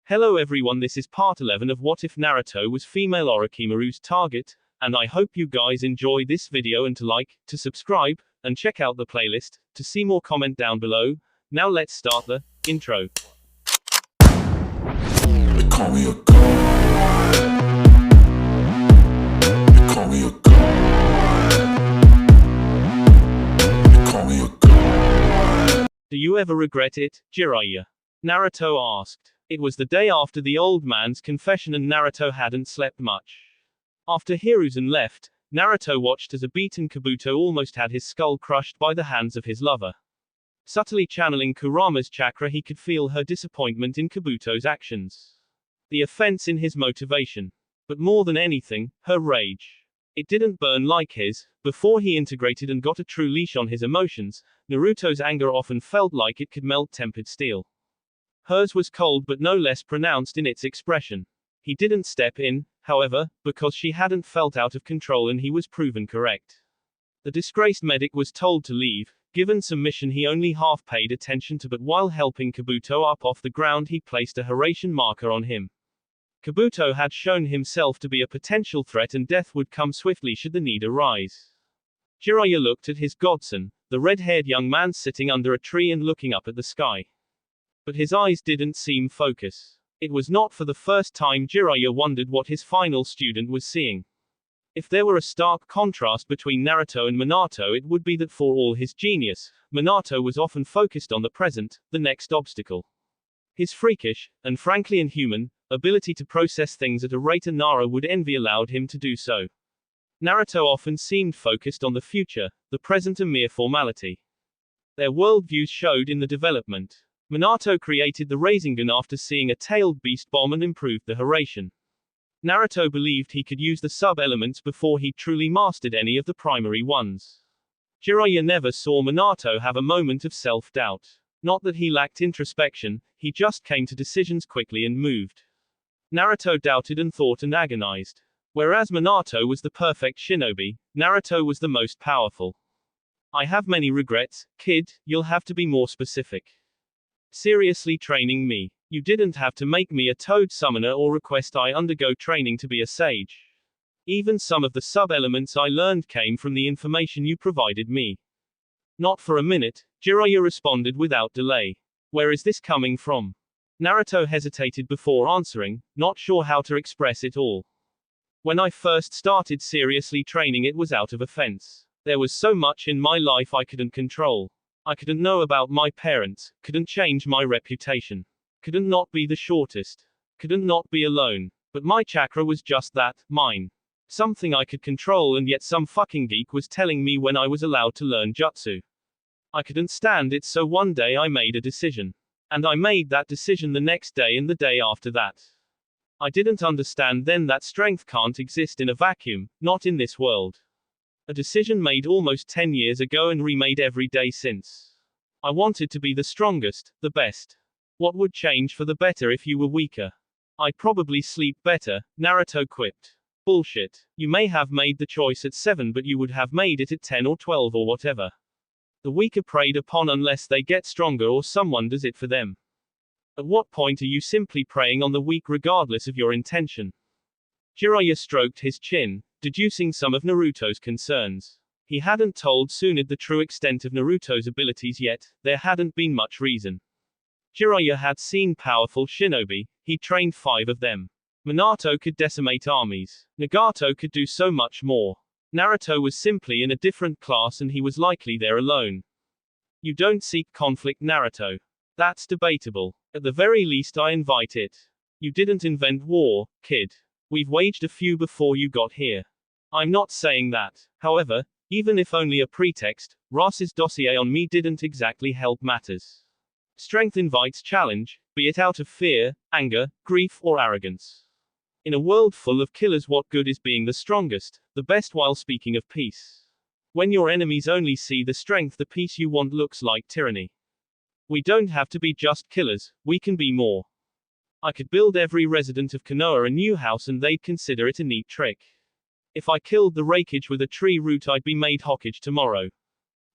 Hello everyone, this is part 11 of What If Naruto Was Female Orochimaru's Target, and I hope you guys enjoy this video and to like, to subscribe, and check out the playlist, to see more comment down below. Now let's start the intro. They call me a god. They call me a god. They call me a god. Do you ever regret it, Jiraiya? Naruto asked. It was the day after the old man's confession and Naruto hadn't slept much. After Hiruzen left, Naruto watched as a beaten Kabuto almost had his skull crushed by the hands of his lover. Subtly channeling Kurama's chakra, he could feel her disappointment in Kabuto's actions. The offense in his motivation. But more than anything, her rage. It didn't burn like his. Before he integrated and got a true leash on his emotions, Naruto's anger often felt like it could melt tempered steel. Hers was cold but no less pronounced in its expression. He didn't step in, however, because she hadn't felt out of control and he was proven correct. The disgraced medic was told to leave. Given some mission he only half paid attention to, but while helping Kabuto up off the ground he placed a Hiraishin marker on him. Kabuto had shown himself to be a potential threat and death would come swiftly should the need arise. Jiraiya looked at his godson, the red-haired young man sitting under a tree and looking up at the sky. But his eyes didn't seem focused. It was not for the first time Jiraiya wondered what his final student was seeing. If there were a stark contrast between Naruto and Minato, it would be that for all his genius, Minato was often focused on the present, the next obstacle. His freakish, and frankly inhuman, ability to process things at a rate Nara would envy allowed him to do so. Naruto often seemed focused on the future, the present a mere formality. Their worldviews showed in the development. Minato created the Rasengan after seeing a tailed beast bomb and improved the Hiraishin. Naruto believed he could use the sub-elements before he truly mastered any of the primary ones. Jiraiya never saw Minato have a moment of self-doubt. Not that he lacked introspection, he just came to decisions quickly and moved. Naruto doubted and thought and agonized. Whereas Minato was the perfect shinobi, Naruto was the most powerful. I have many regrets, kid, you'll have to be more specific. Seriously training me. You didn't have to make me a toad summoner or request I undergo training to be a sage. Even some of the sub-elements I learned came from the information you provided me. Not for a minute, Jiraiya responded without delay. Where is this coming from? Naruto hesitated before answering, not sure how to express it all. When I first started seriously training it was out of offense. There was so much in my life I couldn't control. I couldn't know about my parents, couldn't change my reputation. Couldn't not be the shortest. Couldn't not be alone. But my chakra was just that, mine. Something I could control, and yet some fucking geek was telling me when I was allowed to learn jutsu. I couldn't stand it, so one day I made a decision. And I made that decision the next day and the day after that. I didn't understand then that strength can't exist in a vacuum, not in this world. A decision made almost 10 years ago and remade every day since. I wanted to be the strongest, the best. What would change for the better if you were weaker? I'd probably sleep better, Naruto quipped. Bullshit. You may have made the choice at 7, but you would have made it at 10 or 12 or whatever. The weak are preyed upon unless they get stronger or someone does it for them. At what point are you simply preying on the weak regardless of your intention? Jiraiya stroked his chin, deducing some of Naruto's concerns. He hadn't told Tsunade the true extent of Naruto's abilities yet, there hadn't been much reason. Jiraiya had seen powerful shinobi, he trained 5 of them. Minato could decimate armies. Nagato could do so much more. Naruto was simply in a different class and he was likely there alone. You don't seek conflict, Naruto. That's debatable. At the very least I invite it. You didn't invent war, kid. We've waged a few before you got here. I'm not saying that. However, even if only a pretext, Ross's dossier on me didn't exactly help matters. Strength invites challenge, be it out of fear, anger, grief, or arrogance. In a world full of killers, what good is being the strongest, the best while speaking of peace? When your enemies only see the strength, the peace you want looks like tyranny. We don't have to be just killers, we can be more. I could build every resident of Konoha a new house and they'd consider it a neat trick. If I killed the Raikage with a tree root I'd be made Hokage tomorrow.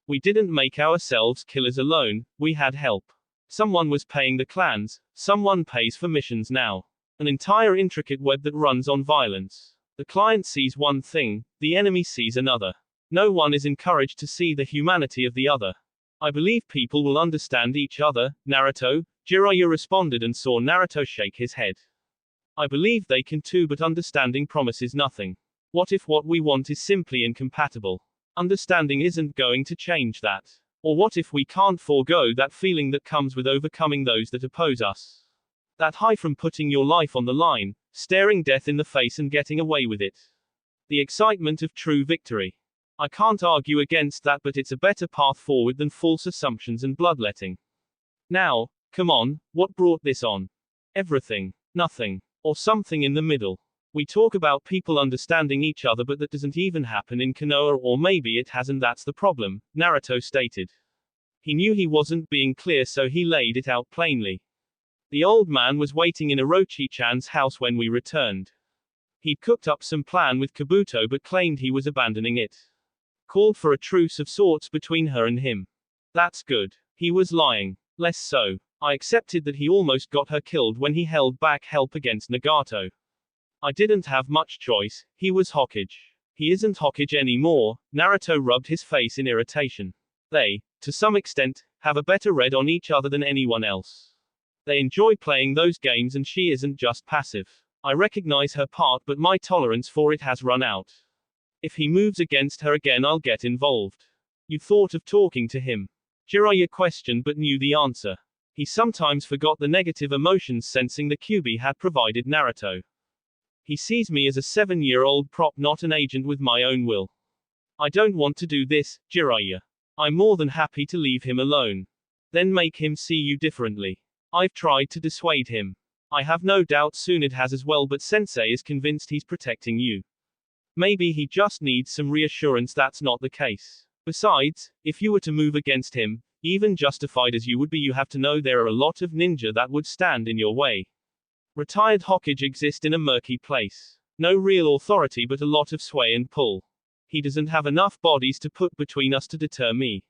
We didn't make ourselves killers alone, we had help. Someone was paying the clans, someone pays for missions now. An entire intricate web that runs on violence. The client sees one thing, the enemy sees another. No one is encouraged to see the humanity of the other. I believe people will understand each other, Naruto, Jiraiya responded and saw Naruto shake his head. I believe they can too, but understanding promises nothing. What if what we want is simply incompatible? Understanding isn't going to change that. Or what if we can't forego that feeling that comes with overcoming those that oppose us? That high from putting your life on the line, staring death in the face and getting away with it. The excitement of true victory. I can't argue against that, but it's a better path forward than false assumptions and bloodletting. Now, come on, what brought this on? Everything, nothing, or something in the middle. We talk about people understanding each other, but that doesn't even happen in Konoha, or maybe it has, and that's the problem, Naruto stated. He knew he wasn't being clear, so he laid it out plainly. The old man was waiting in Orochi-chan's house when we returned. He'd cooked up some plan with Kabuto but claimed he was abandoning it. Called for a truce of sorts between her and him. That's good. He was lying. Less so. I accepted that he almost got her killed when he held back help against Nagato. I didn't have much choice, he was Hokage. He isn't Hokage anymore, Naruto rubbed his face in irritation. They, to some extent, have a better read on each other than anyone else. They enjoy playing those games and she isn't just passive. I recognize her part, but my tolerance for it has run out. If he moves against her again, I'll get involved. You thought of talking to him? Jiraiya questioned but knew the answer. He sometimes forgot the negative emotions sensing the Kyuubi had provided Naruto. He sees me as a 7-year-old prop, not an agent with my own will. I don't want to do this, Jiraiya. I'm more than happy to leave him alone. Then make him see you differently. I've tried to dissuade him. I have no doubt Tsunade has as well, but Sensei is convinced he's protecting you. Maybe he just needs some reassurance that's not the case. Besides, if you were to move against him, even justified as you would be, you have to know there are a lot of ninja that would stand in your way. Retired Hokage exist in a murky place. No real authority but a lot of sway and pull. He doesn't have enough bodies to put between us to deter me.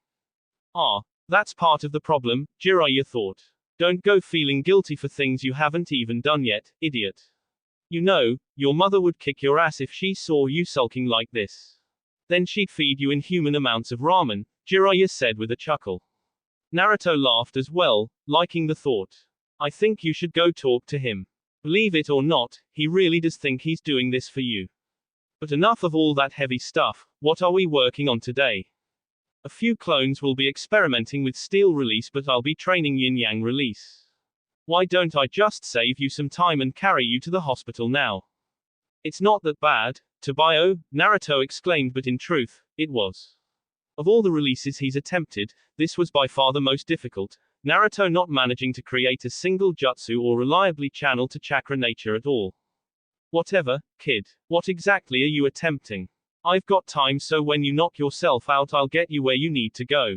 That's part of the problem, Jiraiya thought. Don't go feeling guilty for things you haven't even done yet, idiot. You know, your mother would kick your ass if she saw you sulking like this. Then she'd feed you inhuman amounts of ramen, Jiraiya said with a chuckle. Naruto laughed as well, liking the thought. I think you should go talk to him. Believe it or not, he really does think he's doing this for you. But enough of all that heavy stuff, what are we working on today? A few clones will be experimenting with steel release, but I'll be training yin-yang release. Why don't I just save you some time and carry you to the hospital now? It's not that bad, Tobio, Naruto exclaimed, but in truth, it was. Of all the releases he's attempted, this was by far the most difficult, Naruto not managing to create a single jutsu or reliably channel to chakra nature at all. Whatever, kid. What exactly are you attempting? I've got time, so when you knock yourself out I'll get you where you need to go.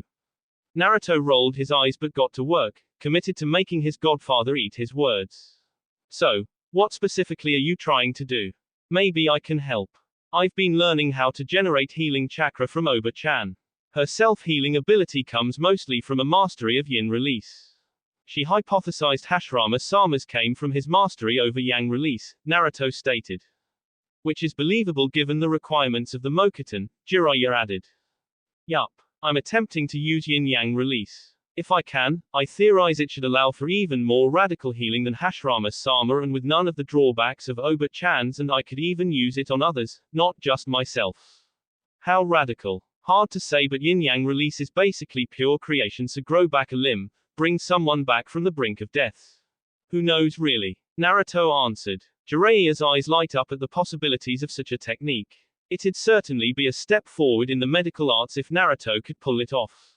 Naruto rolled his eyes but got to work, committed to making his godfather eat his words. So, what specifically are you trying to do? Maybe I can help. I've been learning how to generate healing chakra from Oba-chan. Her self-healing ability comes mostly from a mastery of yin release. She hypothesized Hashirama-sama's came from his mastery over yang release, Naruto stated. Which is believable given the requirements of the Mokuton, Jiraiya added. Yup. I'm attempting to use yin-yang release. If I can, I theorize it should allow for even more radical healing than Hashirama-sama and with none of the drawbacks of Oba-chan's, and I could even use it on others, not just myself. How radical? Hard to say, but yin-yang release is basically pure creation, so grow back a limb, bring someone back from the brink of death. Who knows really? Naruto answered. Jiraiya's eyes light up at the possibilities of such a technique. It'd certainly be a step forward in the medical arts if Naruto could pull it off.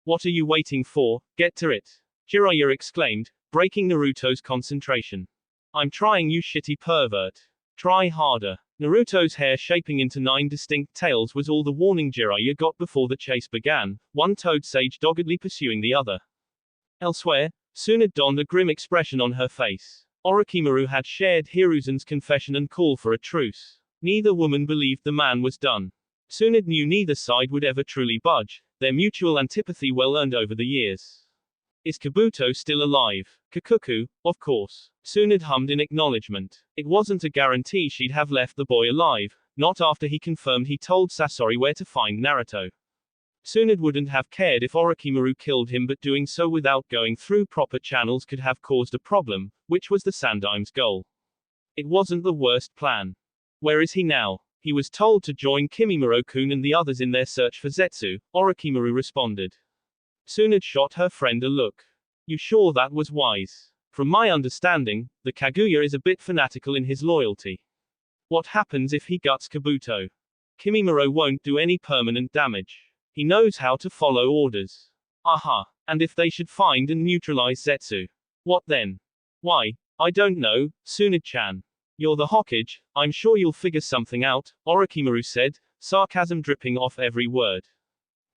What are you waiting for? Get to it. Jiraiya exclaimed, breaking Naruto's concentration. I'm trying, you shitty pervert. Try harder. Naruto's hair shaping into 9 distinct tails was all the warning Jiraiya got before the chase began, one toad sage doggedly pursuing the other. Elsewhere, Tsunade donned a grim expression on her face. Orochimaru had shared Hiruzen's confession and call for a truce. Neither woman believed the man was done. Tsunade knew neither side would ever truly budge, their mutual antipathy well earned over the years. Is Kabuto still alive? Kakuku, of course. Tsunade hummed in acknowledgement. It wasn't a guarantee she'd have left the boy alive, not after he confirmed he told Sasori where to find Naruto. Tsunade wouldn't have cared if Orochimaru killed him, but doing so without going through proper channels could have caused a problem, which was the Sandaim's goal. It wasn't the worst plan. Where is he now? He was told to join Kimimaro-kun and the others in their search for Zetsu, Orochimaru responded. Tsunade shot her friend a look. You sure that was wise? From my understanding, the Kaguya is a bit fanatical in his loyalty. What happens if he guts Kabuto? Kimimaro won't do any permanent damage. He knows how to follow orders. Aha. And if they should find and neutralize Zetsu? What then? Why, I don't know, Tsunade-chan. You're the Hokage, I'm sure you'll figure something out, Orochimaru said, sarcasm dripping off every word.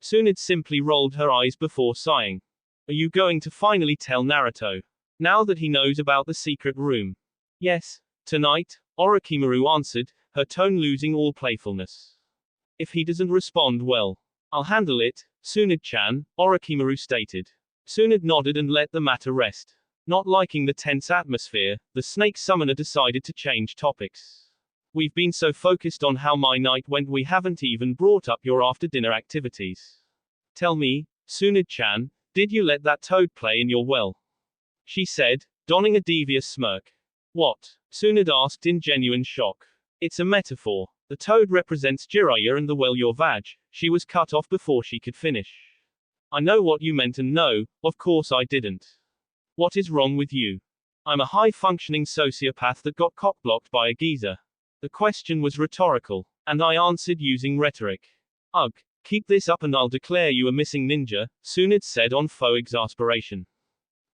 Tsunade simply rolled her eyes before sighing. Are you going to finally tell Naruto? Now that he knows about the secret room? Yes, tonight, Orochimaru answered, her tone losing all playfulness. If he doesn't respond well, I'll handle it, Tsunade-chan, Orochimaru stated. Tsunade nodded and let the matter rest. Not liking the tense atmosphere, the snake summoner decided to change topics. We've been so focused on how my night went we haven't even brought up your after-dinner activities. Tell me, Tsunade-chan, did you let that toad play in your well? She said, donning a devious smirk. What? Tsunade asked in genuine shock. It's a metaphor. The toad represents Jiraiya and the well your vag. She was cut off before she could finish. I know what you meant and no, of course I didn't. What is wrong with you? I'm a high-functioning sociopath that got cock-blocked by a geezer. The question was rhetorical, and I answered using rhetoric. Ugh, keep this up and I'll declare you a missing ninja, Tsunade said on faux exasperation.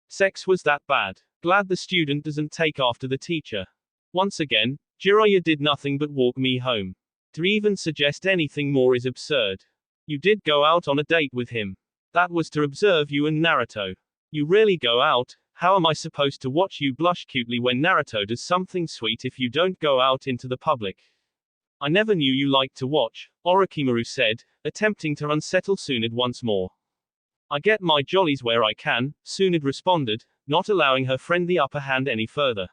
Sex was that bad. Glad the student doesn't take after the teacher. Once again, Jiraiya did nothing but walk me home. To even suggest anything more is absurd. You did go out on a date with him. That was to observe you and Naruto. You rarely go out, how am I supposed to watch you blush cutely when Naruto does something sweet if you don't go out into the public? I never knew you liked to watch, Orochimaru said, attempting to unsettle Tsunade once more. I get my jollies where I can, Tsunade responded, not allowing her friend the upper hand any further.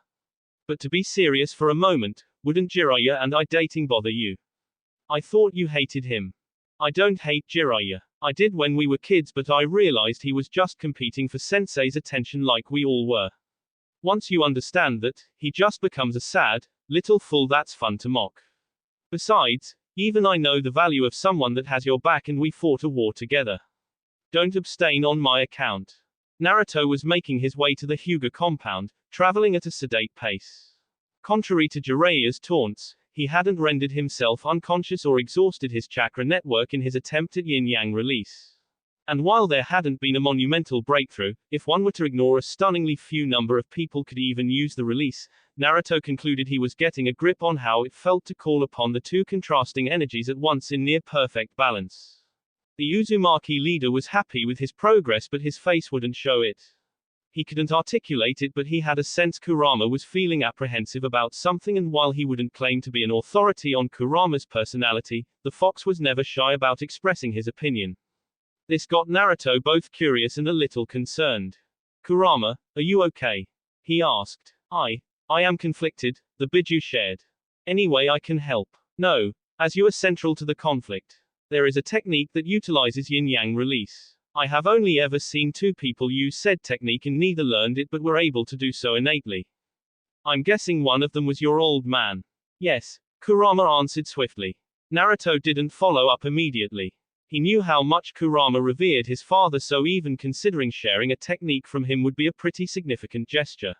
But to be serious for a moment, wouldn't Jiraiya and I dating bother you? I thought you hated him. I don't hate Jiraiya. I did when we were kids, but I realized he was just competing for Sensei's attention like we all were. Once you understand that, he just becomes a sad, little fool that's fun to mock. Besides, even I know the value of someone that has your back and we fought a war together. Don't abstain on my account. Naruto was making his way to the Hyuga compound, traveling at a sedate pace. Contrary to Jiraiya's taunts, he hadn't rendered himself unconscious or exhausted his chakra network in his attempt at yin-yang release. And while there hadn't been a monumental breakthrough, if one were to ignore a stunningly few number of people could even use the release, Naruto concluded he was getting a grip on how it felt to call upon the two contrasting energies at once in near-perfect balance. The Uzumaki leader was happy with his progress, but his face wouldn't show it. He couldn't articulate it, but he had a sense Kurama was feeling apprehensive about something, and while he wouldn't claim to be an authority on Kurama's personality, the fox was never shy about expressing his opinion. This got Naruto both curious and a little concerned. Kurama, are you okay? He asked. I am conflicted, the Biju shared. Anyway, I can help. No, as you are central to the conflict. There is a technique that utilizes yin-yang release. I have only ever seen two people use said technique and neither learned it but were able to do so innately. I'm guessing one of them was your old man. Yes, Kurama answered swiftly. Naruto didn't follow up immediately. He knew how much Kurama revered his father, so even considering sharing a technique from him would be a pretty significant gesture.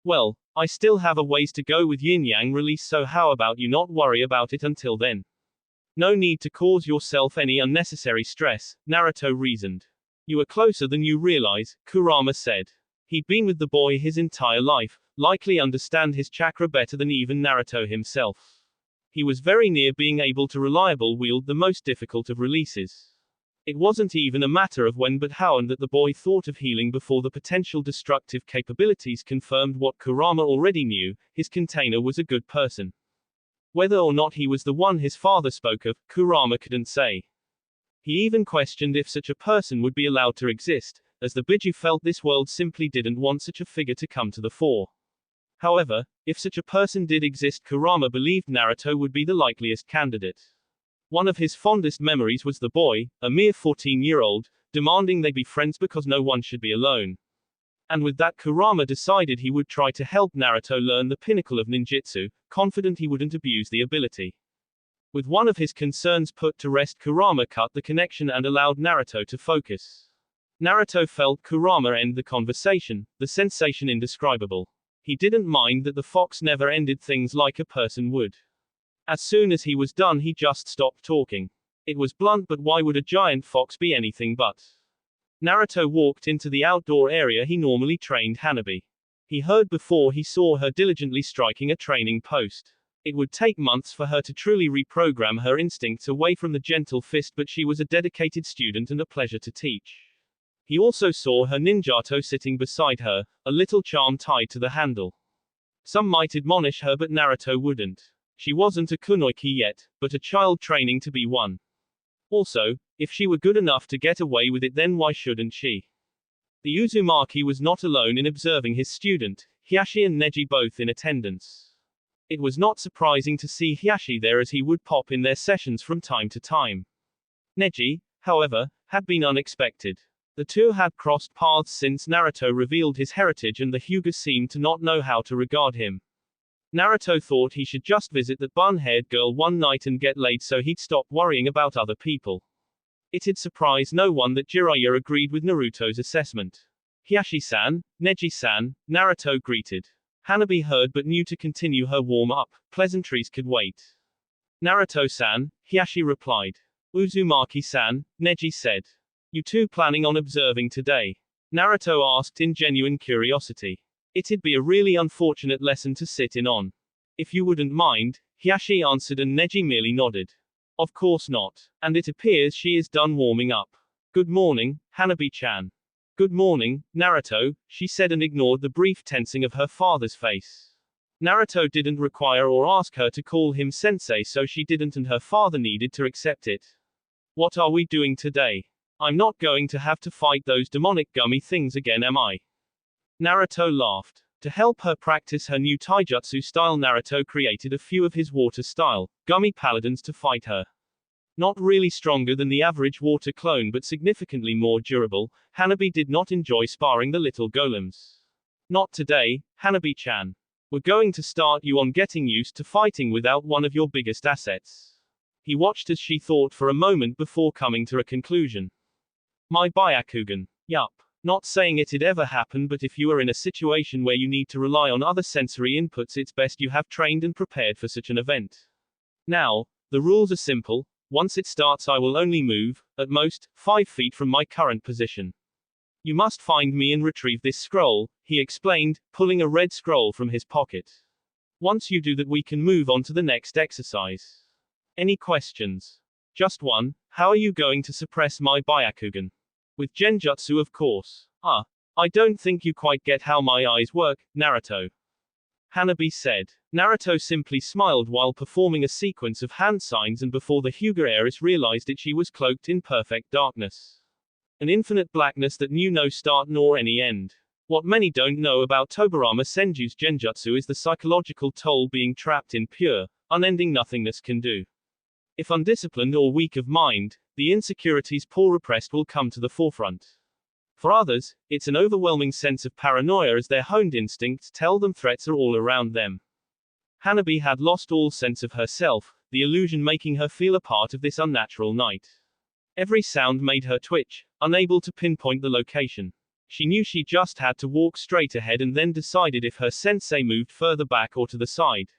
Well, I still have a ways to go with yin-yang release, so how about you not worry about it until then? No need to cause yourself any unnecessary stress, Naruto reasoned. You are closer than you realize, Kurama said. He'd been with the boy his entire life, likely understand his chakra better than even Naruto himself. He was very near being able to reliably wield the most difficult of releases. It wasn't even a matter of when but how, and that the boy thought of healing before the potential destructive capabilities confirmed what Kurama already knew, his container was a good person. Whether or not he was the one his father spoke of, Kurama couldn't say. He even questioned if such a person would be allowed to exist, as the Biju felt this world simply didn't want such a figure to come to the fore. However, if such a person did exist, Kurama believed Naruto would be the likeliest candidate. One of his fondest memories was the boy, a mere 14-year-old, demanding they be friends because no one should be alone. And with that, Kurama decided he would try to help Naruto learn the pinnacle of ninjutsu, confident he wouldn't abuse the ability. With one of his concerns put to rest, Kurama cut the connection and allowed Naruto to focus. Naruto felt Kurama end the conversation, the sensation indescribable. He didn't mind that the fox never ended things like a person would. As soon as he was done, he just stopped talking. It was blunt, but why would a giant fox be anything but? Naruto walked into the outdoor area he normally trained Hanabi. He heard before he saw her diligently striking a training post. It would take months for her to truly reprogram her instincts away from the gentle fist, but she was a dedicated student and a pleasure to teach. He also saw her ninjato sitting beside her, a little charm tied to the handle. Some might admonish her, but Naruto wouldn't. She wasn't a kunoichi yet, but a child training to be one. Also, if she were good enough to get away with it, then why shouldn't she? The Uzumaki was not alone in observing his student, Hiyashi and Neji both in attendance. It was not surprising to see Hiyashi there, as he would pop in their sessions from time to time. Neji, however, had been unexpected. The two had crossed paths since Naruto revealed his heritage, and the Hyuga seemed to not know how to regard him. Naruto thought he should just visit that bun-haired girl one night and get laid so he'd stop worrying about other people. It had surprised no one that Jiraiya agreed with Naruto's assessment. Hiyashi-san, Neji-san, Naruto greeted. Hanabi heard but knew to continue her warm-up. Pleasantries could wait. Naruto-san, Hiyashi replied. Uzumaki-san, Neji said. You two planning on observing today? Naruto asked in genuine curiosity. It'd be a really unfortunate lesson to sit in on. If you wouldn't mind, Hiyashi answered, and Neji merely nodded. Of course not. And it appears she is done warming up. Good morning, Hanabi-chan. Good morning, Naruto, she said, and ignored the brief tensing of her father's face. Naruto didn't require or ask her to call him sensei, so she didn't, and her father needed to accept it. What are we doing today? I'm not going to have to fight those demonic gummy things again, am I? Naruto laughed. To help her practice her new taijutsu style, Naruto created a few of his water-style, gummy paladins to fight her. Not really stronger than the average water clone, but significantly more durable, Hanabi did not enjoy sparring the little golems. Not today, Hanabi-chan. We're going to start you on getting used to fighting without one of your biggest assets. He watched as she thought for a moment before coming to a conclusion. My Byakugan. Yup. Not saying it'd ever happen, but if you are in a situation where you need to rely on other sensory inputs, it's best you have trained and prepared for such an event. Now, the rules are simple. Once it starts, I will only move, at most, 5 feet from my current position. You must find me and retrieve this scroll, he explained, pulling a red scroll from his pocket. Once you do that, we can move on to the next exercise. Any questions? Just one. How are you going to suppress my Byakugan? With Genjutsu, of course. I don't think you quite get how my eyes work, Naruto. Hanabi said. Naruto simply smiled while performing a sequence of hand signs, and before the Hyuga heiress realized it, she was cloaked in perfect darkness. An infinite blackness that knew no start nor any end. What many don't know about Tobirama Senju's Genjutsu is the psychological toll being trapped in pure, unending nothingness can do. If undisciplined or weak of mind, the insecurities Paul repressed will come to the forefront. For others, it's an overwhelming sense of paranoia as their honed instincts tell them threats are all around them. Hanabi had lost all sense of herself, the illusion making her feel a part of this unnatural night. Every sound made her twitch, unable to pinpoint the location. She knew she just had to walk straight ahead and then decided if her sensei moved further back or to the side.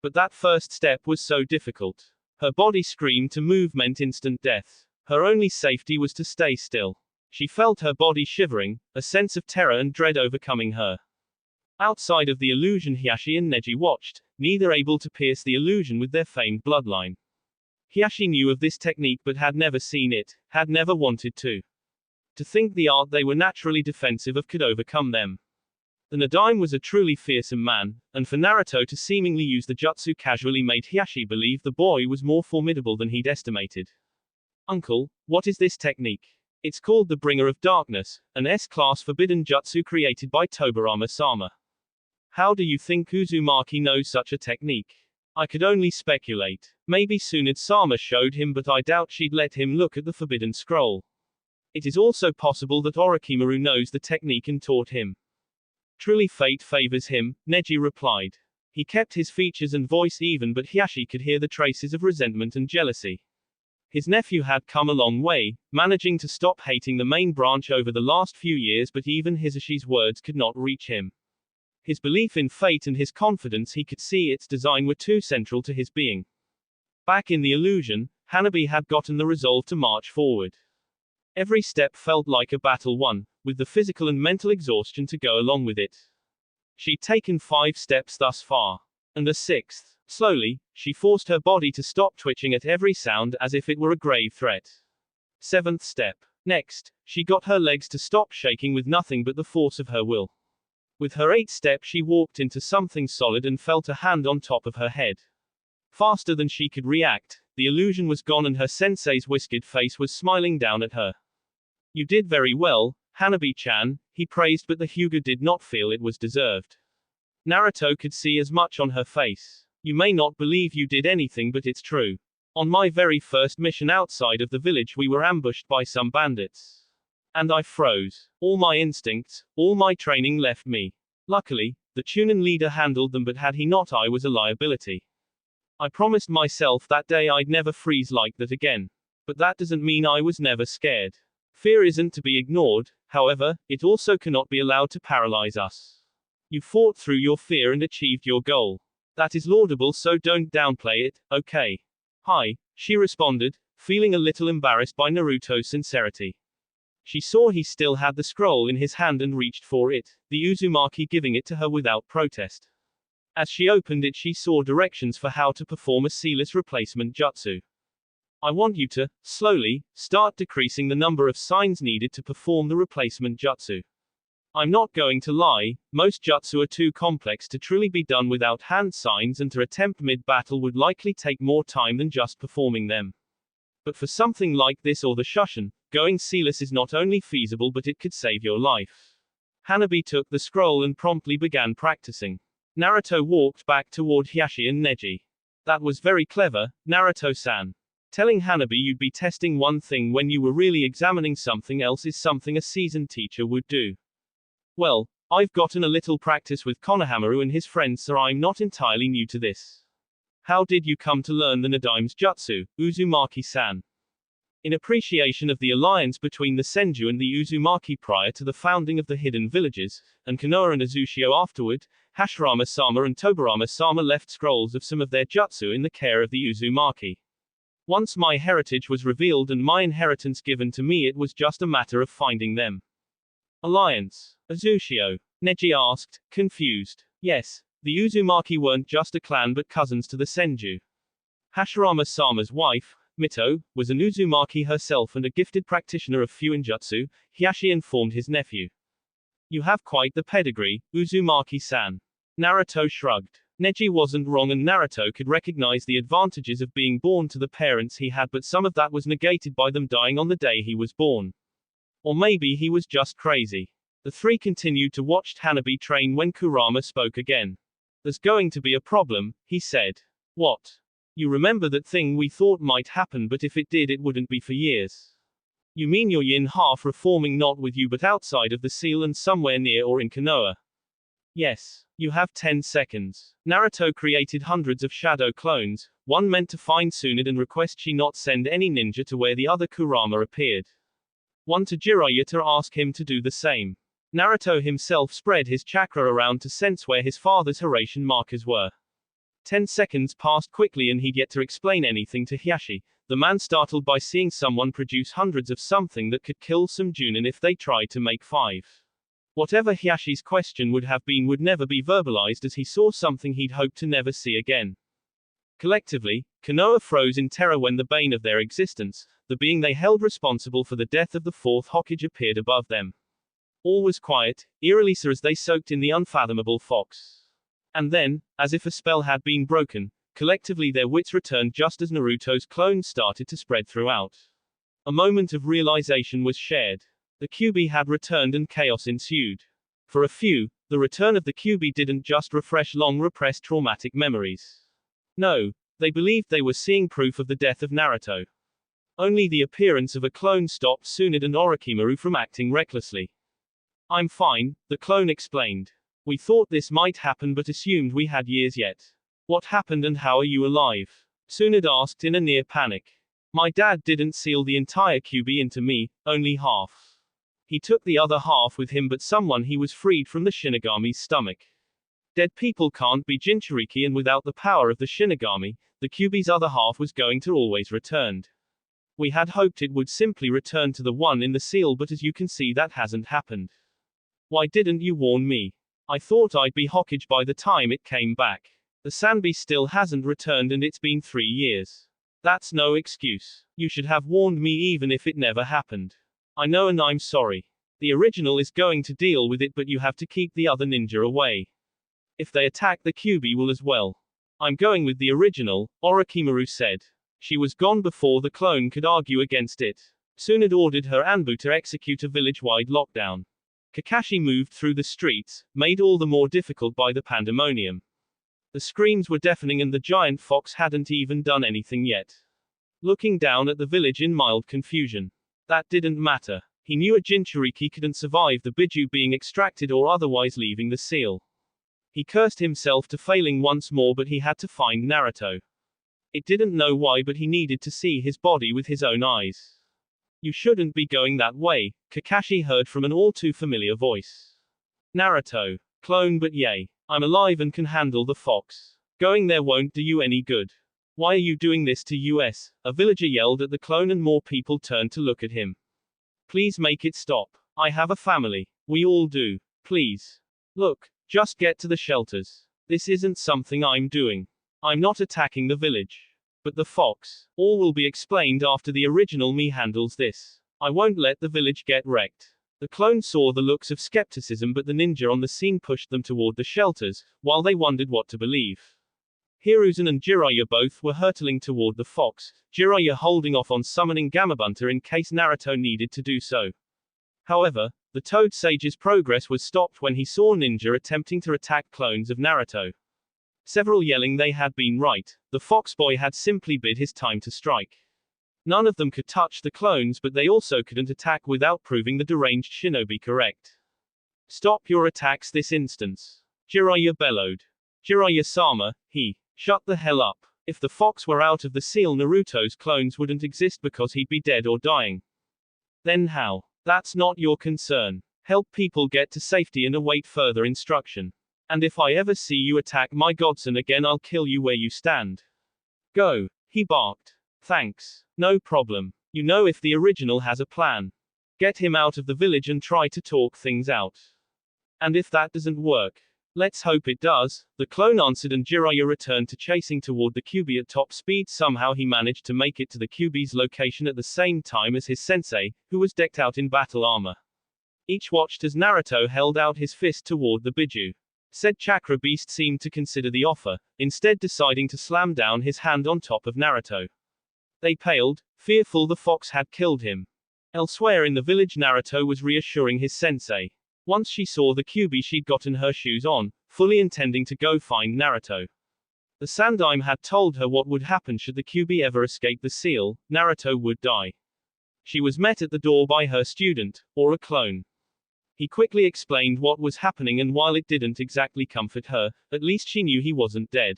But that first step was so difficult. Her body screamed to move meant instant death. Her only safety was to stay still. She felt her body shivering, a sense of terror and dread overcoming her. Outside of the illusion, Hiyashi and Neji watched, neither able to pierce the illusion with their famed bloodline. Hiyashi knew of this technique but had never seen it, had never wanted to. To think the art they were naturally defensive of could overcome them. The Nadaime was a truly fearsome man, and for Naruto to seemingly use the jutsu casually made Hiyashi believe the boy was more formidable than he'd estimated. Uncle, what is this technique? It's called the Bringer of Darkness, an S-class forbidden jutsu created by Tobirama-sama. How do you think Uzumaki knows such a technique? I could only speculate. Maybe Tsunade-sama showed him, but I doubt she'd let him look at the forbidden scroll. It is also possible that Orochimaru knows the technique and taught him. Truly fate favors him, Neji replied. He kept his features and voice even, but Hiashi could hear the traces of resentment and jealousy. His nephew had come a long way, managing to stop hating the main branch over the last few years, but even Hisashi's words could not reach him. His belief in fate and his confidence he could see its design were too central to his being. Back in the illusion, Hanabi had gotten the resolve to march forward. Every step felt like a battle won, with the physical and mental exhaustion to go along with it. She'd taken 5 steps thus far. And a 6th. Slowly, she forced her body to stop twitching at every sound as if it were a grave threat. 7th step. Next, she got her legs to stop shaking with nothing but the force of her will. With her 8th step she walked into something solid and felt a hand on top of her head. Faster than she could react, the illusion was gone and her sensei's whiskered face was smiling down at her. You did very well, Hanabi-chan, he praised, but the Hyuga did not feel it was deserved. Naruto could see as much on her face. You may not believe you did anything, but it's true. On my very first mission outside of the village we were ambushed by some bandits. And I froze. All my instincts, all my training left me. Luckily, the Chunin leader handled them, but had he not I was a liability. I promised myself that day I'd never freeze like that again. But that doesn't mean I was never scared. Fear isn't to be ignored, however, it also cannot be allowed to paralyze us. You fought through your fear and achieved your goal. That is laudable, so don't downplay it, okay? Hi, she responded, feeling a little embarrassed by Naruto's sincerity. She saw he still had the scroll in his hand and reached for it, the Uzumaki giving it to her without protest. As she opened it she saw directions for how to perform a sealess replacement jutsu. I want you to, slowly, start decreasing the number of signs needed to perform the replacement jutsu. I'm not going to lie, most jutsu are too complex to truly be done without hand signs, and to attempt mid-battle would likely take more time than just performing them. But for something like this or the Shushin, going sealess is not only feasible but it could save your life. Hanabi took the scroll and promptly began practicing. Naruto walked back toward Hiashi and Neji. That was very clever, Naruto-san. Telling Hanabi you'd be testing one thing when you were really examining something else is something a seasoned teacher would do. Well, I've gotten a little practice with Konohamaru and his friends, so I'm not entirely new to this. How did you come to learn the Nadime's jutsu, Uzumaki-san? In appreciation of the alliance between the Senju and the Uzumaki prior to the founding of the hidden villages, and Konoha and Azushio afterward, Hashirama-sama and Tobirama-sama left scrolls of some of their jutsu in the care of the Uzumaki. Once my heritage was revealed and my inheritance given to me, it was just a matter of finding them. Alliance. Azushio? Neji asked, confused. Yes, the Uzumaki weren't just a clan but cousins to the Senju. Hashirama-sama's wife, Mito, was an Uzumaki herself and a gifted practitioner of Fuinjutsu, Hiashi informed his nephew. You have quite the pedigree, Uzumaki-san. Naruto shrugged. Neji wasn't wrong, and Naruto could recognize the advantages of being born to the parents he had, but some of that was negated by them dying on the day he was born. Or maybe he was just crazy. The three continued to watch Hanabi train when Kurama spoke again. There's going to be a problem, he said. What? You remember that thing we thought might happen, but if it did it wouldn't be for years. You mean your yin half reforming not with you but outside of the seal and somewhere near or in Konoha? Yes. You have 10 seconds. Naruto created hundreds of shadow clones, one meant to find Tsunade and request she not send any ninja to where the other Kurama appeared. One to Jiraiya to ask him to do the same. Naruto himself spread his chakra around to sense where his father's Hiraishin markers were. 10 seconds passed quickly and he'd yet to explain anything to Hiashi, the man startled by seeing someone produce hundreds of something that could kill some Junin if they tried to make 5. Whatever Hiashi's question would have been would never be verbalized, as he saw something he'd hoped to never see again. Collectively, Konoha froze in terror when the bane of their existence, the being they held responsible for the death of the 4th Hokage, appeared above them. All was quiet, eerily so, as they soaked in the unfathomable fox. And then, as if a spell had been broken, collectively their wits returned just as Naruto's clones started to spread throughout. A moment of realization was shared. The QB had returned and chaos ensued. For a few, the return of the QB didn't just refresh long repressed traumatic memories. No, they believed they were seeing proof of the death of Naruto. Only the appearance of a clone stopped Tsunade and Orochimaru from acting recklessly. I'm fine, the clone explained. We thought this might happen but assumed we had years yet. What happened and how are you alive? Tsunade asked in a near panic. My dad didn't seal the entire QB into me, only half. He took the other half with him but someone he was freed from the Shinigami's stomach. Dead people can't be Jinchuriki and without the power of the Shinigami, the QB's other half was going to always returned. We had hoped it would simply return to the one in the seal but as you can see that hasn't happened. Why didn't you warn me? I thought I'd be Hokage by the time it came back. The Sanbi still hasn't returned and it's been 3 years. That's no excuse. You should have warned me even if it never happened. I know and I'm sorry. The original is going to deal with it but you have to keep the other ninja away. If they attack the QB will as well. I'm going with the original, Orochimaru said. She was gone before the clone could argue against it. Tsunade ordered her Anbu to execute a village-wide lockdown. Kakashi moved through the streets, made all the more difficult by the pandemonium. The screams were deafening and the giant fox hadn't even done anything yet. Looking down at the village in mild confusion. That didn't matter. He knew a Jinchuriki couldn't survive the Biju being extracted or otherwise leaving the seal. He cursed himself to failing once more but he had to find Naruto. It didn't know why but he needed to see his body with his own eyes. You shouldn't be going that way, Kakashi heard from an all too familiar voice. Naruto. Clone but yay. I'm alive and can handle the fox. Going there won't do you any good. Why are you doing this to us? A villager yelled at the clone and more people turned to look at him. Please make it stop. I have a family. We all do. Please. Look, just get to the shelters. This isn't something I'm doing. I'm not attacking the village. But the fox. All will be explained after the original me handles this. I won't let the village get wrecked. The clone saw the looks of skepticism but the ninja on the scene pushed them toward the shelters, while they wondered what to believe. Hiruzen and Jiraiya both were hurtling toward the fox, Jiraiya holding off on summoning Gamabunta in case Naruto needed to do so. However, the Toad Sage's progress was stopped when he saw Ninja attempting to attack clones of Naruto. Several yelling they had been right, the fox boy had simply bid his time to strike. None of them could touch the clones but they also couldn't attack without proving the deranged shinobi correct. Stop your attacks this instance. Jiraiya bellowed. Jiraiya-sama, shut the hell up. If the fox were out of the seal Naruto's clones wouldn't exist because he'd be dead or dying. Then how? That's not your concern. Help people get to safety and await further instruction. And if I ever see you attack my godson again I'll kill you where you stand. Go, he barked. Thanks. No problem. You know if the original has a plan. Get him out of the village and try to talk things out. And if that doesn't work, let's hope it does, the clone answered and Jiraiya returned to chasing toward the QB at top speed. Somehow he managed to make it to the QB's location at the same time as his sensei, who was decked out in battle armor. Each watched as Naruto held out his fist toward the Biju. Said chakra beast seemed to consider the offer, instead deciding to slam down his hand on top of Naruto. They paled, fearful the fox had killed him. Elsewhere in the village Naruto was reassuring his sensei. Once she saw the QB she'd gotten her shoes on, fully intending to go find Naruto. The Sandaime had told her what would happen should the QB ever escape the seal, Naruto would die. She was met at the door by her student, or a clone. He quickly explained what was happening and while it didn't exactly comfort her, at least she knew he wasn't dead.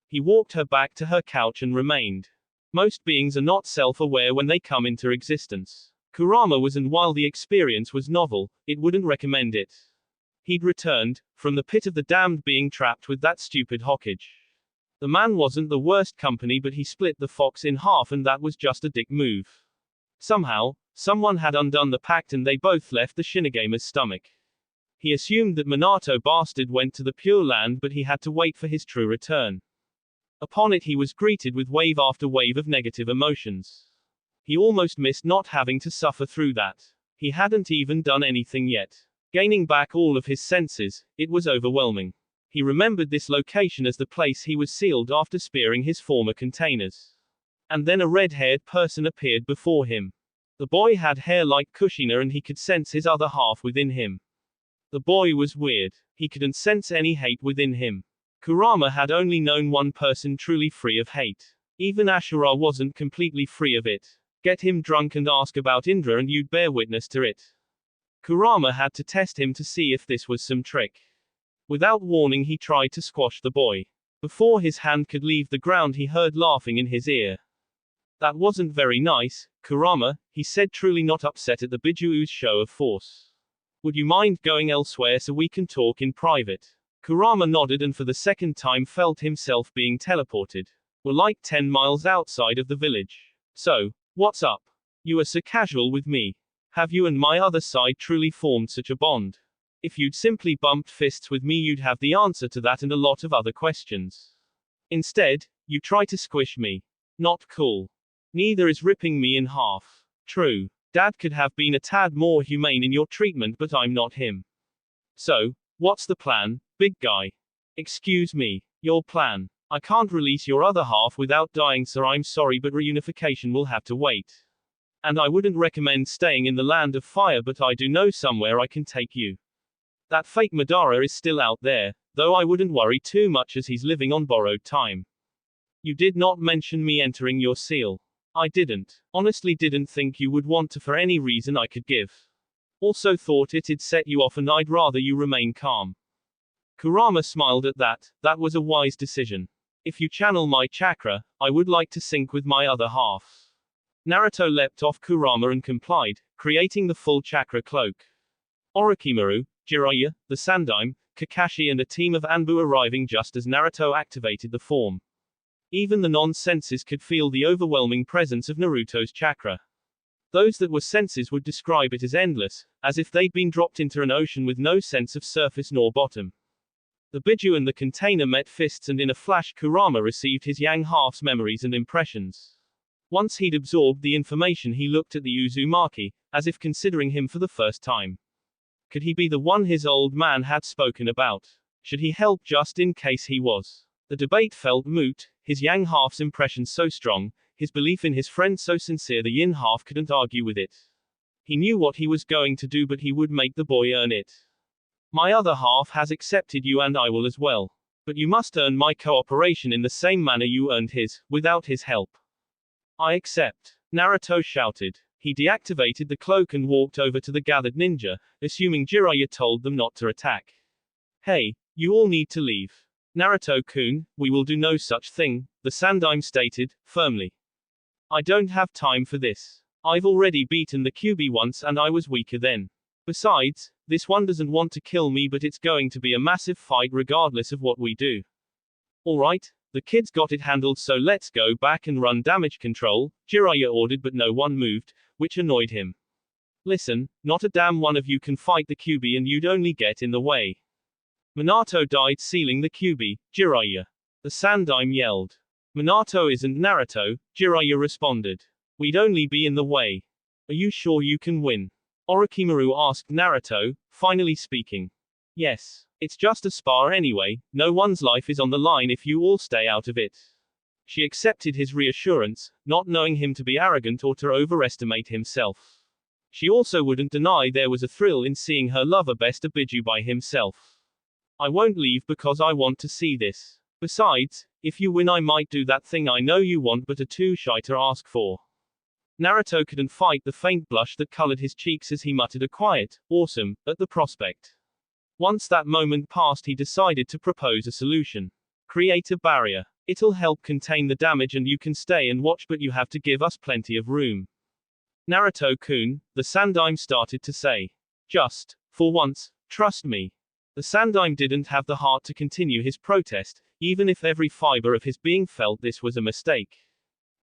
He walked her back to her couch and remained. Most beings are not self-aware when they come into existence. Kurama was and while the experience was novel, it wouldn't recommend it. He'd returned, from the pit of the damned being trapped with that stupid Hokage. The man wasn't the worst company but he split the fox in half and that was just a dick move. Somehow, someone had undone the pact and they both left the Shinigame's stomach. He assumed that Minato bastard went to the Pure Land but he had to wait for his true return. Upon it he was greeted with wave after wave of negative emotions. He almost missed not having to suffer through that. He hadn't even done anything yet. Gaining back all of his senses, it was overwhelming. He remembered this location as the place he was sealed after spearing his former containers. And then a red-haired person appeared before him. The boy had hair like Kushina and he could sense his other half within him. The boy was weird. He couldn't sense any hate within him. Kurama had only known one person truly free of hate. Even Ashura wasn't completely free of it. Get him drunk and ask about Indra and you'd bear witness to it. Kurama had to test him to see if this was some trick. Without warning he tried to squash the boy. Before his hand could leave the ground he heard laughing in his ear. That wasn't very nice, Kurama, he said, truly not upset at the Bijuu's show of force. Would you mind going elsewhere so we can talk in private? Kurama nodded and for the second time felt himself being teleported. We're like 10 miles outside of the village. So, what's up? You are so casual with me. Have you and my other side truly formed such a bond? If you'd simply bumped fists with me you'd have the answer to that and a lot of other questions. Instead, you try to squish me. Not cool. Neither is ripping me in half. True. Dad could have been a tad more humane in your treatment but I'm not him. So, what's the plan, big guy? Excuse me. Your plan. I can't release your other half without dying, sir. I'm sorry but reunification will have to wait. And I wouldn't recommend staying in the land of fire but I do know somewhere I can take you. That fake Madara is still out there, though I wouldn't worry too much as he's living on borrowed time. You did not mention me entering your seal. I didn't. Honestly didn't think you would want to for any reason I could give. Also thought it'd set you off and I'd rather you remain calm. Kurama smiled at that. That was a wise decision. If you channel my chakra, I would like to sync with my other half. Naruto leapt off Kurama and complied, creating the full chakra cloak. Orochimaru, Jiraiya, the Sandaime, Kakashi and a team of Anbu arriving just as Naruto activated the form. Even the non-senses could feel the overwhelming presence of Naruto's chakra. Those that were senses would describe it as endless, as if they'd been dropped into an ocean with no sense of surface nor bottom. The Biju and the container met fists and in a flash Kurama received his yang half's memories and impressions. Once he'd absorbed the information he looked at the Uzumaki, as if considering him for the first time. Could he be the one his old man had spoken about? Should he help just in case he was? The debate felt moot, his yang half's impression so strong, his belief in his friend so sincere the yin half couldn't argue with it. He knew what he was going to do but he would make the boy earn it. My other half has accepted you and I will as well. But you must earn my cooperation in the same manner you earned his, without his help. I accept. Naruto shouted. He deactivated the cloak and walked over to the gathered ninja, assuming Jiraiya told them not to attack. Hey, you all need to leave. Naruto-kun, we will do no such thing, the Sandaime stated, firmly. I don't have time for this. I've already beaten the Kyuubi once and I was weaker then. Besides, this one doesn't want to kill me but it's going to be a massive fight regardless of what we do. Alright, the kids got it handled so let's go back and run damage control, Jiraiya ordered but no one moved, which annoyed him. Listen, not a damn one of you can fight the Kyuubi and you'd only get in the way. Minato died sealing the Kyuubi, Jiraiya. The Sandaime yelled. Minato isn't Naruto, Jiraiya responded. We'd only be in the way. Are you sure you can win? Orochimaru asked Naruto, finally speaking. Yes. It's just a spar anyway, no one's life is on the line if you all stay out of it. She accepted his reassurance, not knowing him to be arrogant or to overestimate himself. She also wouldn't deny there was a thrill in seeing her lover best a Biju by himself. I won't leave because I want to see this. Besides, if you win I might do that thing I know you want but are too shy to ask for. Naruto couldn't fight the faint blush that colored his cheeks as he muttered a quiet, awesome, at the prospect. Once that moment passed he decided to propose a solution. Create a barrier. It'll help contain the damage and you can stay and watch but you have to give us plenty of room. Naruto-kun, the Sandaime started to say. Just, for once, trust me. The Sandaime didn't have the heart to continue his protest, even if every fiber of his being felt this was a mistake.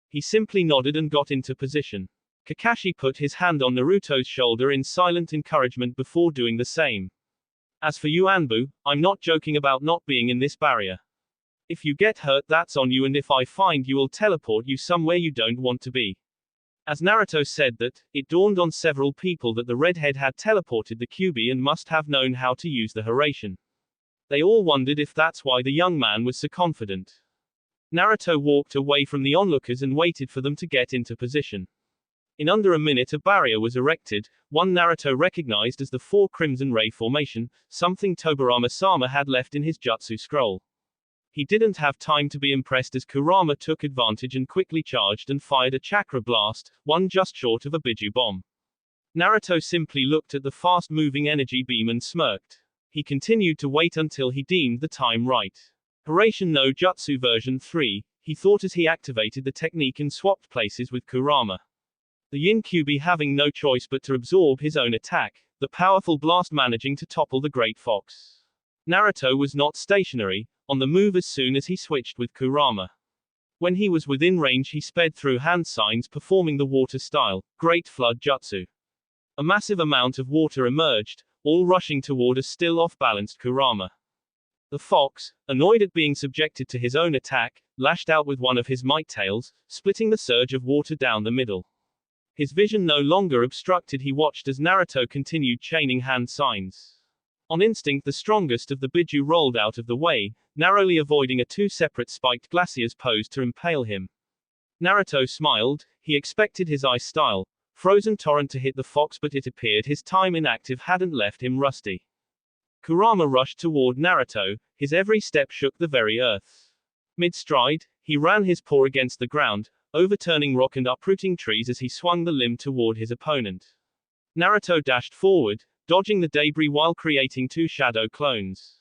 He simply nodded and got into position. Kakashi put his hand on Naruto's shoulder in silent encouragement before doing the same. As for you Anbu, I'm not joking about not being in this barrier. If you get hurt that's on you and if I find you I'll teleport you somewhere you don't want to be. As Naruto said that, it dawned on several people that the redhead had teleported the Kyuubi and must have known how to use the Hiraishin. They all wondered if that's why the young man was so confident. Naruto walked away from the onlookers and waited for them to get into position. In under a minute a barrier was erected, one Naruto recognized as the Four Crimson Ray Formation, something Tobirama-sama had left in his jutsu scroll. He didn't have time to be impressed as Kurama took advantage and quickly charged and fired a chakra blast, one just short of a Biju bomb. Naruto simply looked at the fast-moving energy beam and smirked. He continued to wait until he deemed the time right. Hiraishin no Jutsu version 3, he thought as he activated the technique and swapped places with Kurama. The Yinkyubi having no choice but to absorb his own attack, the powerful blast managing to topple the Great Fox. Naruto was not stationary, on the move as soon as he switched with Kurama. When he was within range he sped through hand signs performing the water style, Great Flood Jutsu. A massive amount of water emerged, all rushing toward a still off-balanced Kurama. The fox, annoyed at being subjected to his own attack, lashed out with one of his might tails, splitting the surge of water down the middle. His vision no longer obstructed, he watched as Naruto continued chaining hand signs. On instinct the strongest of the Biju rolled out of the way, narrowly avoiding a two separate spiked glaciers posed to impale him. Naruto smiled, he expected his ice style, frozen torrent to hit the fox, but it appeared his time inactive hadn't left him rusty. Kurama rushed toward Naruto, his every step shook the very earth. Mid-stride, he ran his paw against the ground, overturning rock and uprooting trees as he swung the limb toward his opponent. Naruto dashed forward, dodging the debris while creating two shadow clones.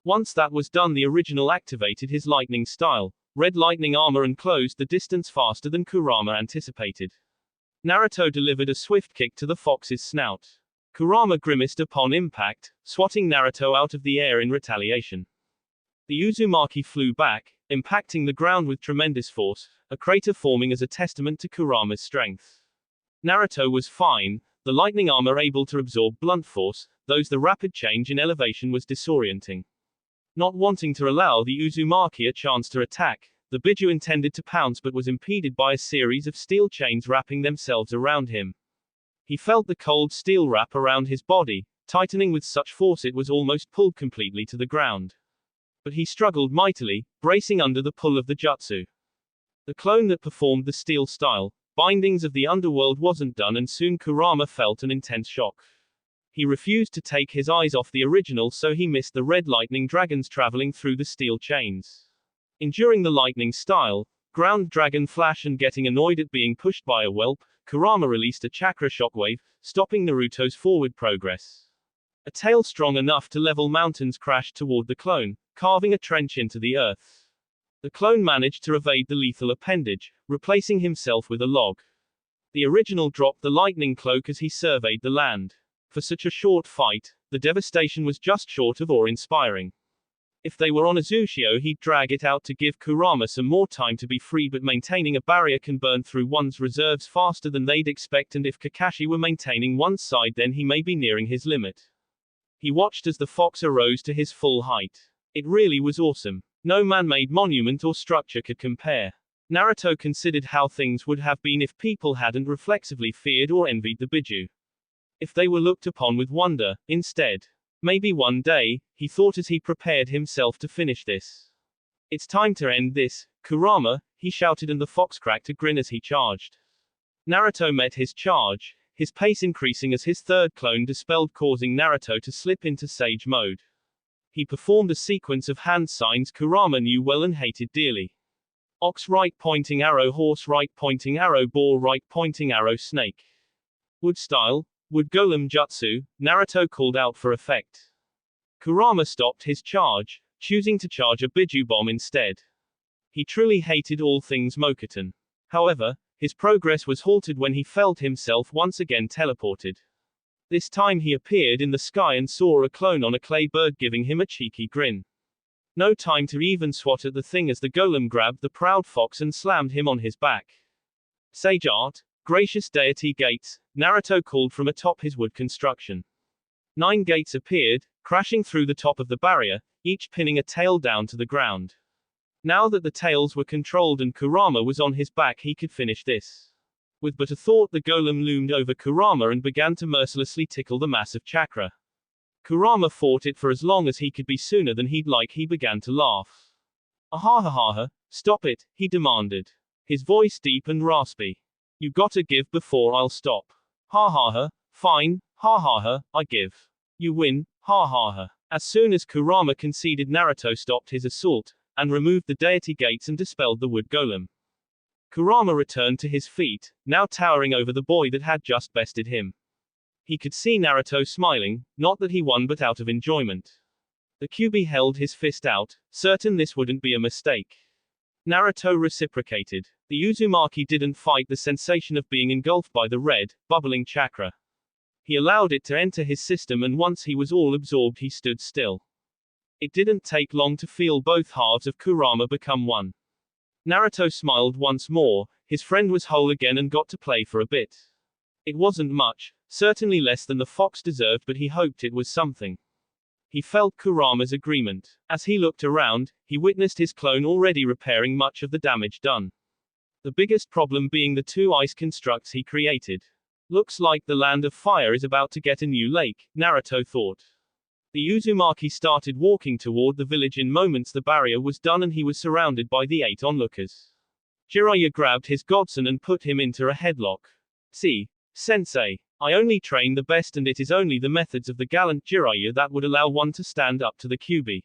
Once that was done, the original activated his lightning style, red lightning armor, and closed the distance faster than Kurama anticipated. Naruto delivered a swift kick to the fox's snout. Kurama grimaced upon impact, swatting Naruto out of the air in retaliation. The Uzumaki flew back, impacting the ground with tremendous force, a crater forming as a testament to Kurama's strength. Naruto was fine, the lightning armor able to absorb blunt force, though the rapid change in elevation was disorienting. Not wanting to allow the Uzumaki a chance to attack, the Biju intended to pounce but was impeded by a series of steel chains wrapping themselves around him. He felt the cold steel wrap around his body, tightening with such force it was almost pulled completely to the ground. But he struggled mightily, bracing under the pull of the jutsu. The clone that performed the steel style, bindings of the underworld, wasn't done, and soon Kurama felt an intense shock. He refused to take his eyes off the original, so he missed the red lightning dragons traveling through the steel chains. Enduring the lightning style, ground dragon flash, and getting annoyed at being pushed by a whelp, Kurama released a chakra shockwave, stopping Naruto's forward progress. A tail strong enough to level mountains crashed toward the clone, carving a trench into the earth. The clone managed to evade the lethal appendage, replacing himself with a log. The original dropped the lightning cloak as he surveyed the land. For such a short fight, the devastation was just short of awe-inspiring. If they were on Azushio, he'd drag it out to give Kurama some more time to be free, but maintaining a barrier can burn through one's reserves faster than they'd expect, and if Kakashi were maintaining one's side, then he may be nearing his limit. He watched as the fox arose to his full height. It really was awesome. No man-made monument or structure could compare. Naruto considered how things would have been if people hadn't reflexively feared or envied the Biju. If they were looked upon with wonder, instead. Maybe one day, he thought as he prepared himself to finish this. It's time to end this, Kurama, he shouted, and the fox cracked a grin as he charged. Naruto met his charge, his pace increasing as his third clone dispelled, causing Naruto to slip into sage mode. He performed a sequence of hand signs Kurama knew well and hated dearly. Ox right pointing arrow, horse right pointing arrow, boar right pointing arrow, snake. Wood style, wood golem jutsu, Naruto called out for effect. Kurama stopped his charge, choosing to charge a Biju bomb instead. He truly hated all things Mokuton. However, his progress was halted when he felt himself once again teleported. This time he appeared in the sky and saw a clone on a clay bird giving him a cheeky grin. No time to even swat at the thing as the golem grabbed the proud fox and slammed him on his back. Sage art, gracious deity gates, Naruto called from atop his wood construction. 9 gates appeared, crashing through the top of the barrier, each pinning a tail down to the ground. Now that the tails were controlled and Kurama was on his back, he could finish this. With but a thought, the golem loomed over Kurama and began to mercilessly tickle the massive chakra. Kurama fought it for as long as he could be sooner than he'd like. He began to laugh. Ahahaha, stop it, he demanded. His voice deep and raspy. You gotta give before I'll stop. Ha ha ha, fine, ha ha ha, I give. You win, ha ha ha. As soon as Kurama conceded, Naruto stopped his assault, and removed the deity gates and dispelled the wood golem. Kurama returned to his feet, now towering over the boy that had just bested him. He could see Naruto smiling, not that he won but out of enjoyment. The Kyuubi held his fist out, certain this wouldn't be a mistake. Naruto reciprocated. The Uzumaki didn't fight the sensation of being engulfed by the red, bubbling chakra. He allowed it to enter his system, and once he was all absorbed he stood still. It didn't take long to feel both halves of Kurama become one. Naruto smiled once more, his friend was whole again and got to play for a bit. It wasn't much, certainly less than the fox deserved, but he hoped it was something. He felt Kurama's agreement. As he looked around, he witnessed his clone already repairing much of the damage done. The biggest problem being the two ice constructs he created. Looks like the Land of Fire is about to get a new lake, Naruto thought. The Uzumaki started walking toward the village. In moments the barrier was done and he was surrounded by the 8 onlookers. Jiraiya grabbed his godson and put him into a headlock. See, Sensei, I only train the best, and it is only the methods of the gallant Jiraiya that would allow one to stand up to the Kyuubi.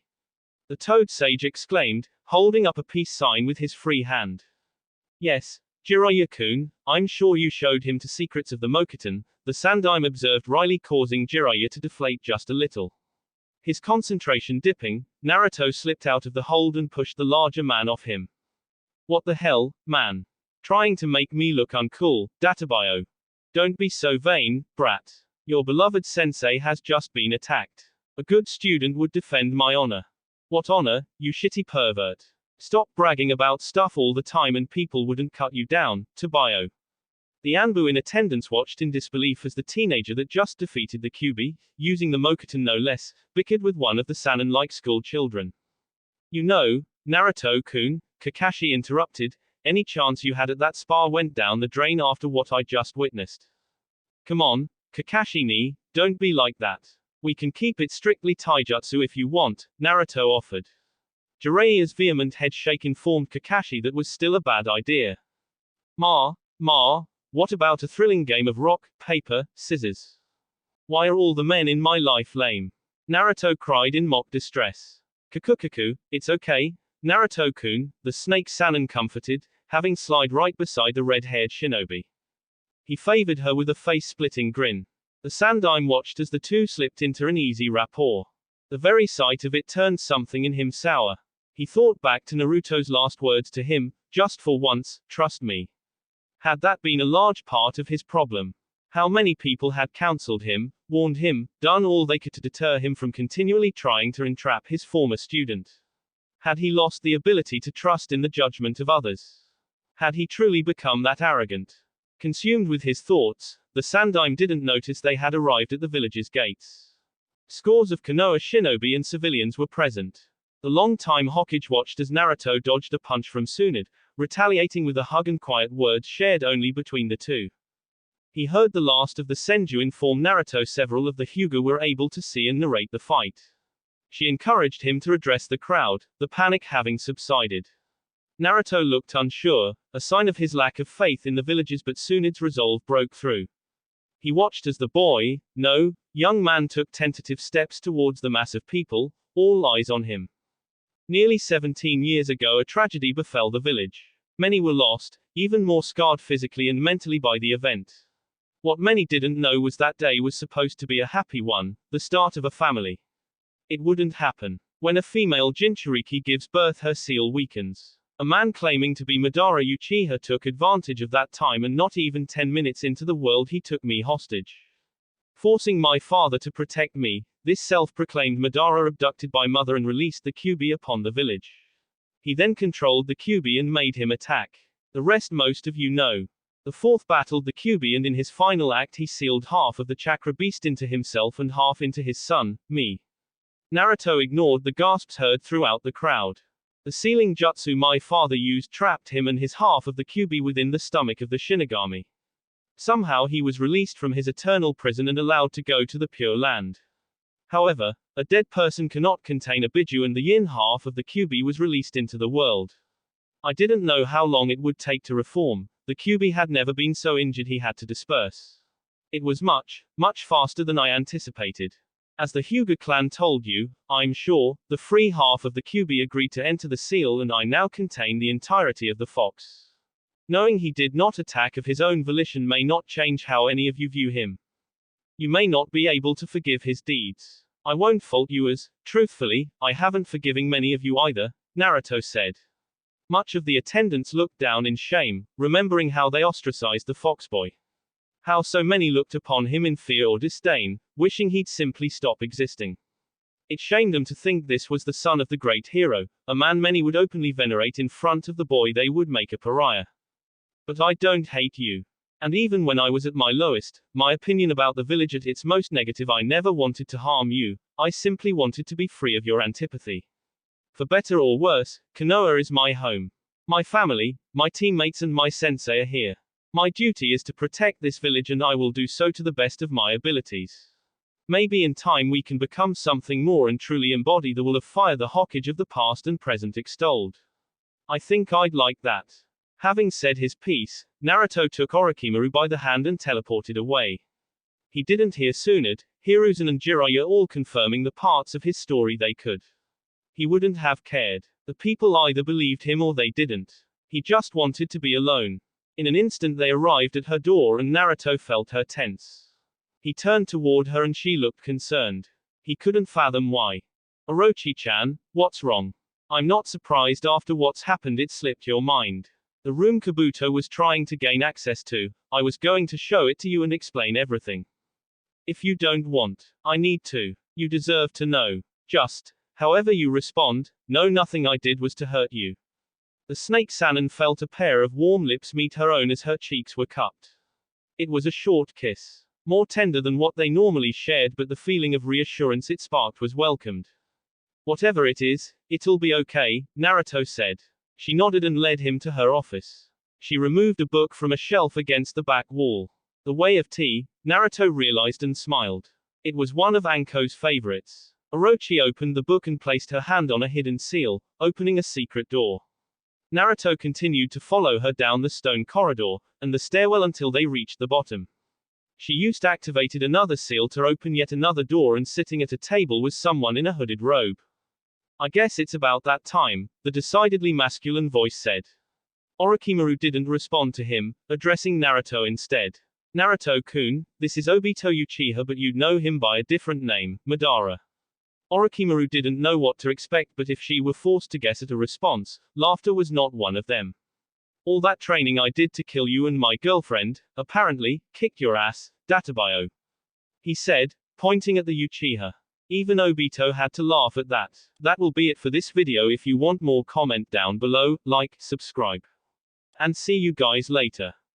The Toad Sage exclaimed, holding up a peace sign with his free hand. Yes, Jiraiya-kun, I'm sure you showed him to secrets of the Mokuton, the Sandaime observed wryly, causing Jiraiya to deflate just a little. His concentration dipping, Naruto slipped out of the hold and pushed the larger man off him. What the hell, man? Trying to make me look uncool, Databayo. Don't be so vain, brat. Your beloved sensei has just been attacked. A good student would defend my honor. What honor, you shitty pervert? Stop bragging about stuff all the time and people wouldn't cut you down, Tabayo. The Anbu in attendance watched in disbelief as the teenager that just defeated the Kyuubi, using the Mokuton no less, bickered with one of the Sanin-like school children. You know, Naruto-kun, Kakashi interrupted, any chance you had at that spar went down the drain after what I just witnessed. Come on, Kakashi-ni, don't be like that. We can keep it strictly taijutsu if you want, Naruto offered. Jiraiya's vehement head shake informed Kakashi that was still a bad idea. Ma, what about a thrilling game of rock, paper, scissors? Why are all the men in my life lame? Naruto cried in mock distress. Kakukaku, it's okay, Naruto-kun, the snake Sanin comforted, having slid right beside the red-haired shinobi. He favored her with a face-splitting grin. The Sandaime watched as the two slipped into an easy rapport. The very sight of it turned something in him sour. He thought back to Naruto's last words to him, just for once, trust me. Had that been a large part of his problem? How many people had counseled him, warned him, done all they could to deter him from continually trying to entrap his former student? Had he lost the ability to trust in the judgment of others? Had he truly become that arrogant? Consumed with his thoughts, the Sandaime didn't notice they had arrived at the village's gates. Scores of Konoha shinobi and civilians were present. The long-time Hokage watched as Naruto dodged a punch from Tsunade, retaliating with a hug and quiet words shared only between the two. He heard the last of the Senju inform Naruto several of the Hyuga were able to see and narrate the fight. She encouraged him to address the crowd, the panic having subsided. Naruto looked unsure, a sign of his lack of faith in the villages, but Tsunade's resolve broke through. He watched as the young man took tentative steps towards the mass of people, all eyes on him. Nearly 17 years ago a tragedy befell the village. Many were lost, even more scarred physically and mentally by the event. What many didn't know was that day was supposed to be a happy one, the start of a family. It wouldn't happen. When a female Jinchuriki gives birth, her seal weakens. A man claiming to be Madara Uchiha took advantage of that time, and not even 10 minutes into the world he took me hostage. Forcing my father to protect me, this self-proclaimed Madara abducted my mother and released the Kyuubi upon the village. He then controlled the Kyuubi and made him attack. The rest most of you know. The fourth battled the Kyuubi, and in his final act he sealed half of the chakra beast into himself and half into his son, me. Naruto ignored the gasps heard throughout the crowd. The sealing jutsu my father used trapped him and his half of the Kyuubi within the stomach of the Shinigami. Somehow he was released from his eternal prison and allowed to go to the Pure Land. However, a dead person cannot contain a Biju, and the yin half of the Kyuubi was released into the world. I didn't know how long it would take to reform. The Kyuubi had never been so injured he had to disperse. It was much, much faster than I anticipated. As the Hyuga clan told you, I'm sure, the free half of the Kyuubi agreed to enter the seal and I now contain the entirety of the fox. Knowing he did not attack of his own volition may not change how any of you view him. You may not be able to forgive his deeds. I won't fault you as, truthfully, I haven't forgiving many of you either, Naruto said. Much of the attendants looked down in shame, remembering how they ostracized the fox boy. How so many looked upon him in fear or disdain, wishing he'd simply stop existing. It shamed them to think this was the son of the great hero, a man many would openly venerate in front of the boy they would make a pariah. But I don't hate you. And even when I was at my lowest, my opinion about the village at its most negative, I never wanted to harm you, I simply wanted to be free of your antipathy. For better or worse, Konoha is my home. My family, my teammates and my sensei are here. My duty is to protect this village and I will do so to the best of my abilities. Maybe in time we can become something more and truly embody the will of fire the Hokage of the past and present extolled. I think I'd like that. Having said his piece, Naruto took Orochimaru by the hand and teleported away. He didn't hear Tsunade, Hiruzen and Jiraiya all confirming the parts of his story they could. He wouldn't have cared. The people either believed him or they didn't. He just wanted to be alone. In an instant they arrived at her door and Naruto felt her tense. He turned toward her and she looked concerned. He couldn't fathom why. Orochi-chan, what's wrong? I'm not surprised after what's happened it slipped your mind. The room Kabuto was trying to gain access to, I was going to show it to you and explain everything. If you don't want, I need to. You deserve to know. Just, however you respond, no, nothing I did was to hurt you. The snake Sanin felt a pair of warm lips meet her own as her cheeks were cupped. It was a short kiss. More tender than what they normally shared, but the feeling of reassurance it sparked was welcomed. Whatever it is, it'll be okay, Naruto said. She nodded and led him to her office. She removed a book from a shelf against the back wall. The Way of Tea, Naruto realized and smiled. It was one of Anko's favorites. Orochi opened the book and placed her hand on a hidden seal, opening a secret door. Naruto continued to follow her down the stone corridor, and the stairwell until they reached the bottom. She used activated another seal to open yet another door and sitting at a table was someone in a hooded robe. I guess it's about that time, the decidedly masculine voice said. Orochimaru didn't respond to him, addressing Naruto instead. Naruto-kun, this is Obito Uchiha but you'd know him by a different name, Madara. Orochimaru didn't know what to expect, but if she were forced to guess at a response, laughter was not one of them. All that training I did to kill you and my girlfriend, apparently, kicked your ass, Databayo. He said, pointing at the Uchiha. Even Obito had to laugh at that. That will be it for this video. If you want more, comment down below, like, subscribe. And see you guys later.